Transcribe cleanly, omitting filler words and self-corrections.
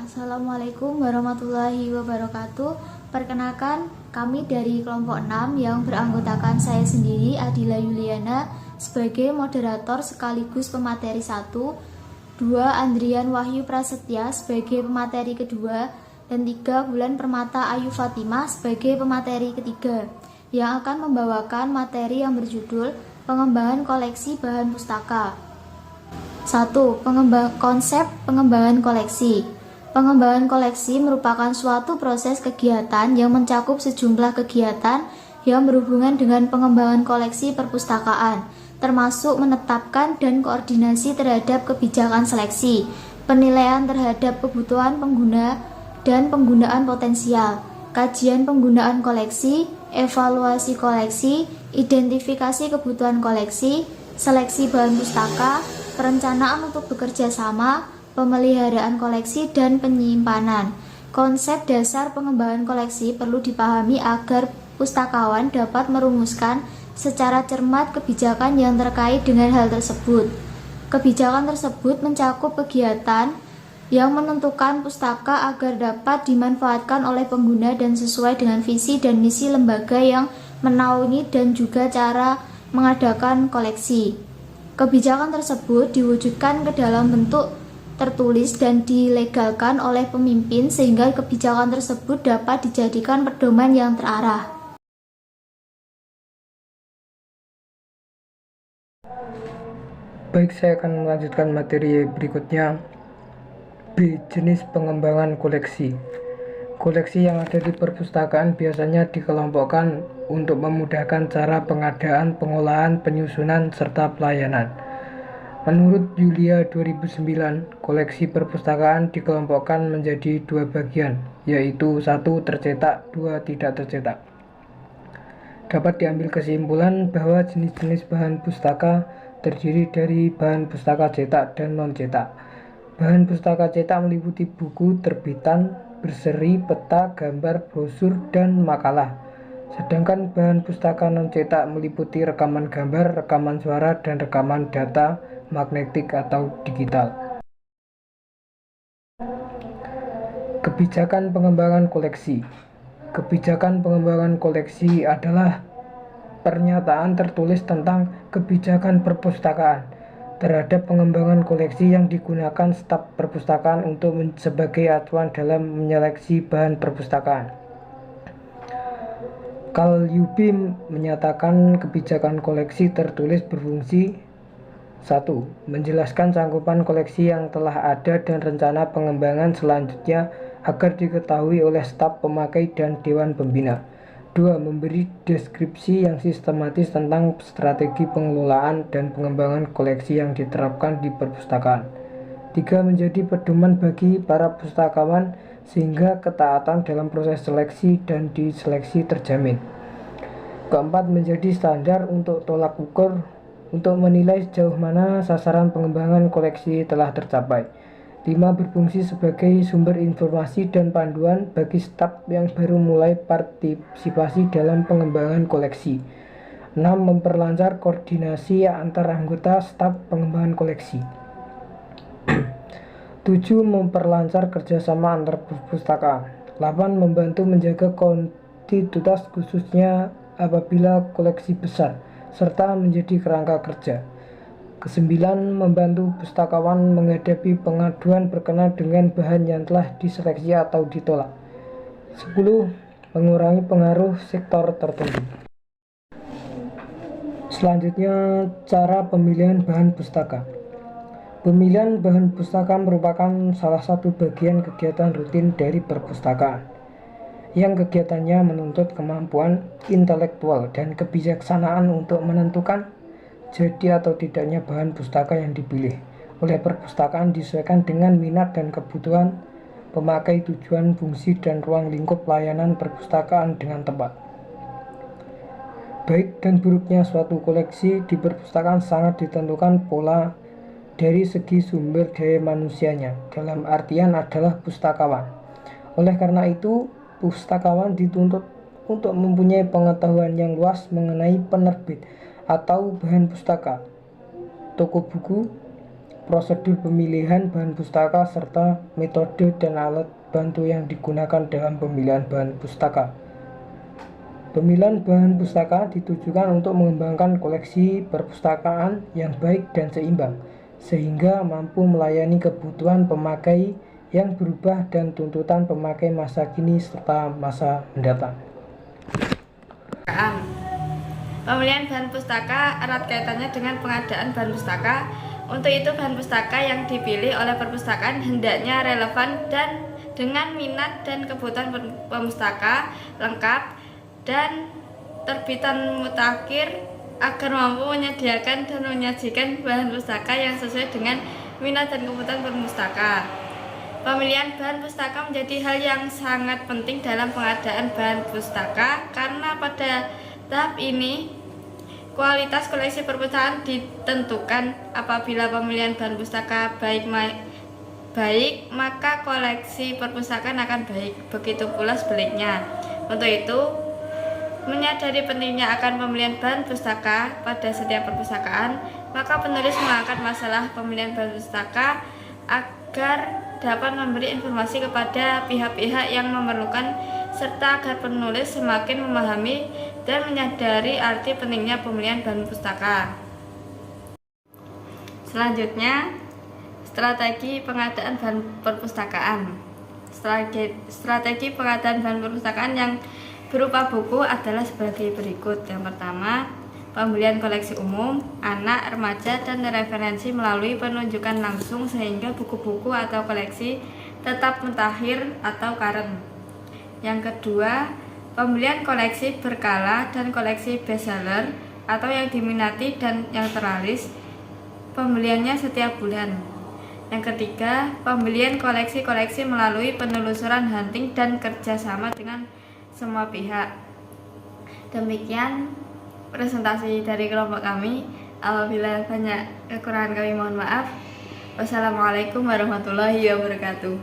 Assalamualaikum warahmatullahi wabarakatuh. Perkenalkan, kami dari kelompok 6 yang beranggotakan saya sendiri, Adila Yuliana, sebagai moderator sekaligus pemateri 1, 2 Andrian Wahyu Prasetya sebagai pemateri kedua, dan 3 Bulan Permata Ayu Fatimah sebagai pemateri ketiga, yang akan membawakan materi yang berjudul Pengembangan Koleksi Bahan Pustaka. 1. Konsep pengembangan koleksi. Pengembangan koleksi merupakan suatu proses kegiatan yang mencakup sejumlah kegiatan yang berhubungan dengan pengembangan koleksi perpustakaan, termasuk menetapkan dan koordinasi terhadap kebijakan seleksi, penilaian terhadap kebutuhan pengguna dan penggunaan potensial, kajian penggunaan koleksi, evaluasi koleksi, identifikasi kebutuhan koleksi, seleksi bahan pustaka, perencanaan untuk bekerja sama, pemeliharaan koleksi, dan penyimpanan. Konsep dasar pengembangan koleksi perlu dipahami agar pustakawan dapat merumuskan secara cermat kebijakan yang terkait dengan hal tersebut. Kebijakan tersebut mencakup kegiatan yang menentukan pustaka agar dapat dimanfaatkan oleh pengguna dan sesuai dengan visi dan misi lembaga yang menaungi dan juga cara mengadakan koleksi. Kebijakan tersebut diwujudkan ke dalam bentuk tertulis dan dilegalkan oleh pemimpin sehingga kebijakan tersebut dapat dijadikan pedoman yang terarah. Baik, saya akan melanjutkan materi berikutnya. B. Jenis pengembangan koleksi. Koleksi yang ada di perpustakaan biasanya dikelompokkan untuk memudahkan cara pengadaan, pengolahan, penyusunan, serta pelayanan. Menurut Yulia 2009, koleksi perpustakaan dikelompokkan menjadi 2 bagian, yaitu 1 tercetak, 2 tidak tercetak. Dapat diambil kesimpulan bahwa jenis-jenis bahan pustaka terdiri dari bahan pustaka cetak dan non-cetak. Bahan pustaka cetak meliputi buku, terbitan, berseri, peta, gambar, brosur, dan makalah. Sedangkan bahan pustaka non-cetak meliputi rekaman gambar, rekaman suara, dan rekaman data magnetik atau digital. Kebijakan pengembangan koleksi. Kebijakan pengembangan koleksi adalah pernyataan tertulis tentang kebijakan perpustakaan terhadap pengembangan koleksi yang digunakan staf perpustakaan untuk sebagai acuan dalam menyeleksi bahan perpustakaan. Carl Yuby menyatakan kebijakan koleksi tertulis berfungsi 1. Menjelaskan cakupan koleksi yang telah ada dan rencana pengembangan selanjutnya agar diketahui oleh staf pemakai dan dewan pembina. 2. Memberi deskripsi yang sistematis tentang strategi pengelolaan dan pengembangan koleksi yang diterapkan di perpustakaan. 3. Menjadi pedoman bagi para pustakawan sehingga ketaatan dalam proses seleksi dan diseleksi terjamin. 4. Menjadi standar untuk tolak ukur untuk menilai sejauh mana sasaran pengembangan koleksi telah tercapai. 5. Berfungsi sebagai sumber informasi dan panduan bagi staf yang baru mulai partisipasi dalam pengembangan koleksi. 6. Memperlancar koordinasi antar anggota staf pengembangan koleksi. 7. Memperlancar kerjasama antar perpustakaan. 8. Membantu menjaga kontinuitas khususnya apabila koleksi besar, serta menjadi kerangka kerja. 9. Membantu pustakawan menghadapi pengaduan berkenaan dengan bahan yang telah diseleksi atau ditolak. 10. Mengurangi pengaruh sektor tertentu. Selanjutnya, cara pemilihan bahan pustaka. Pemilihan bahan pustaka merupakan salah satu bagian kegiatan rutin dari perpustakaan yang kegiatannya menuntut kemampuan intelektual dan kebijaksanaan untuk menentukan jadi atau tidaknya bahan pustaka yang dipilih oleh perpustakaan disesuaikan dengan minat dan kebutuhan pemakai, tujuan, fungsi, dan ruang lingkup layanan perpustakaan dengan tepat. Baik dan buruknya suatu koleksi di perpustakaan sangat ditentukan pola dari segi sumber daya manusianya, dalam artian adalah pustakawan. Oleh karena itu, pustakawan dituntut untuk mempunyai pengetahuan yang luas mengenai penerbit atau bahan pustaka, toko buku, prosedur pemilihan bahan pustaka, serta metode dan alat bantu yang digunakan dalam pemilihan bahan pustaka. Pemilihan bahan pustaka ditujukan untuk mengembangkan koleksi perpustakaan yang baik dan seimbang, sehingga mampu melayani kebutuhan pemakai yang berubah dan tuntutan pemakai masa kini serta masa mendatang. Pemilihan bahan pustaka erat kaitannya dengan pengadaan bahan pustaka. Untuk itu, bahan pustaka yang dipilih oleh perpustakaan hendaknya relevan dan dengan minat dan kebutuhan pemustaka, lengkap dan terbitan mutakhir agar mampu menyediakan dan menyajikan bahan pustaka yang sesuai dengan minat dan kebutuhan pemustaka. Pemilihan bahan pustaka menjadi hal yang sangat penting dalam pengadaan bahan pustaka karena pada tahap ini kualitas koleksi perpustakaan ditentukan. Apabila pemilihan bahan pustaka baik, maka koleksi perpustakaan akan baik. Begitu pula sebaliknya. Untuk itu, menyadari pentingnya akan pemilihan bahan pustaka pada setiap perpustakaan, maka penulis mengangkat masalah pemilihan bahan pustaka agar dapat memberi informasi kepada pihak-pihak yang memerlukan, serta agar penulis semakin memahami dan menyadari arti pentingnya pemilihan bahan pustaka. Selanjutnya, strategi pengadaan bahan perpustakaan. Strategi pengadaan bahan perpustakaan yang berupa buku adalah sebagai berikut. Yang pertama, pembelian koleksi umum, anak, remaja, dan referensi melalui penunjukan langsung sehingga buku-buku atau koleksi tetap mutakhir atau current. Yang kedua, pembelian koleksi berkala dan koleksi bestseller atau yang diminati dan yang terlaris, pembeliannya setiap bulan. Yang ketiga, pembelian koleksi-koleksi melalui penelusuran hunting dan kerjasama dengan semua pihak. Demikian presentasi dari kelompok kami. Apabila banyak kekurangan kami mohon maaf. Wassalamualaikum warahmatullahi wabarakatuh.